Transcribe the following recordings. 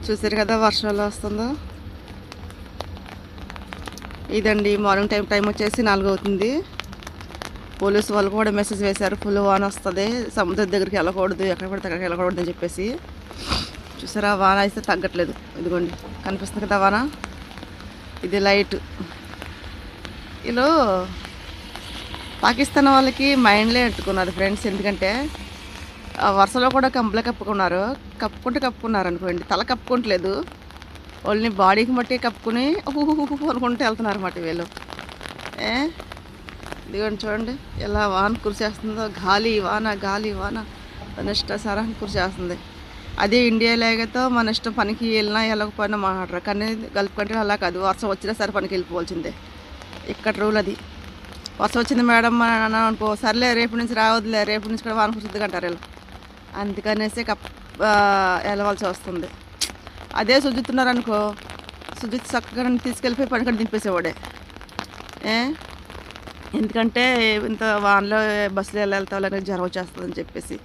చూసారు కదా వర్షం ఎలా వస్తుందో. ఇదండి మార్నింగ్ టైం వచ్చేసి 4 అవుతుంది. పోలీసు వాళ్ళు కూడా మెసేజ్ వేశారు, ఫుల్ వాన వస్తుంది, సముద్రం దగ్గరికి వెళ్ళకూడదు, ఎక్కడ పడితే అక్కడికి వెళ్ళకూడదు అని చెప్పేసి. చూసారా వాన అయితే తగ్గట్లేదు. ఇదిగోండి కనిపిస్తుంది కదా వాన, ఇది లైట్. వీళ్ళు పాకిస్తాన్ వాళ్ళకి మైండ్లే పెట్టుకున్నారు ఫ్రెండ్స్. ఎందుకంటే వర్షంలో కూడా కంపలే కప్పుకున్నారు అనుకోండి, తల కప్పుకోవట్లేదు, వాళ్ళని బాడీకి మట్టి కప్పుకుని అనుకుంటూ వెళ్తున్నారు అన్నమాట వీళ్ళు. ఇదిగోండి చూడండి ఎలా వాన కురిసేస్తుందో, గాలి వాన తన ఇష్టాసారాన్ని కురిసేస్తుంది. అదే ఇండియాలో అయితే మన ఇష్టం పనికి వెళ్ళినా వెళ్ళకపోయినా మాట్లాడరు. కానీ గల్ఫ్ కంట్రీ అలా కాదు, వర్షం వచ్చినా సరే పనికి వెళ్ళిపోవాల్సిందే. ఇక్కడ రూల్ అది. వర్షం వచ్చింది మేడం అని అన్నాను అనుకో, సర్లే రేపు నుంచి రావద్దులే, రేపు నుంచి కూడా వాన కురుస్తుంది అంటారు వీళ్ళు. అందుకనేసి వెళ్ళవలసి వస్తుంది. అదే సుజిత్తున్నారు అనుకో, సుజిత్ చక్కగా తీసుకెళ్ళిపోయి పనికడ దింపేసేవాడే. ఎందుకంటే ఇంత వానలో బస్సులో వెళ్తావు లేకపోతే జ్వరం వచ్చేస్తుందని చెప్పేసి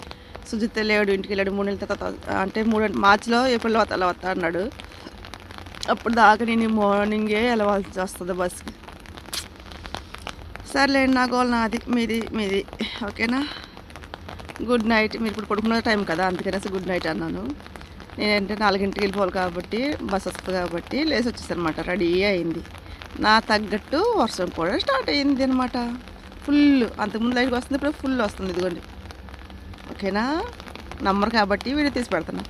సుజిత్ లేడు, ఇంటికి వెళ్ళాడు. 3 నెలల తర్వాత, అంటే 3 మార్చిలో ఏప్రిల్లో అలా వస్తా అన్నాడు. అప్పుడు దాకా నేను మార్నింగే వెళ్ళవలసి వస్తుంది బస్కి. సర్లేండి, నా గోల్ నాది, మీది ఓకేనా. Good night. మీరు ఇప్పుడు పడుకునే టైం కదా, అందుకనేసి గుడ్ నైట్ అన్నాను. నేనంటే 4ంటికి వెళ్ళిపోవాలి కాబట్టి, బస్ వస్తుంది కాబట్టి లేచి వచ్చేసాను అనమాట. రెడీ అయింది. నా తగ్గట్టు వర్షం కూడా స్టార్ట్ అయ్యింది అనమాట. ఫుల్, అంతకుముందు లైట్గా వస్తుంది, ఇప్పుడు ఫుల్ వస్తుంది. ఇదిగోండి ఓకేనా. నమ్మరు కాబట్టి వీడియో తీసి పెడుతున్నా.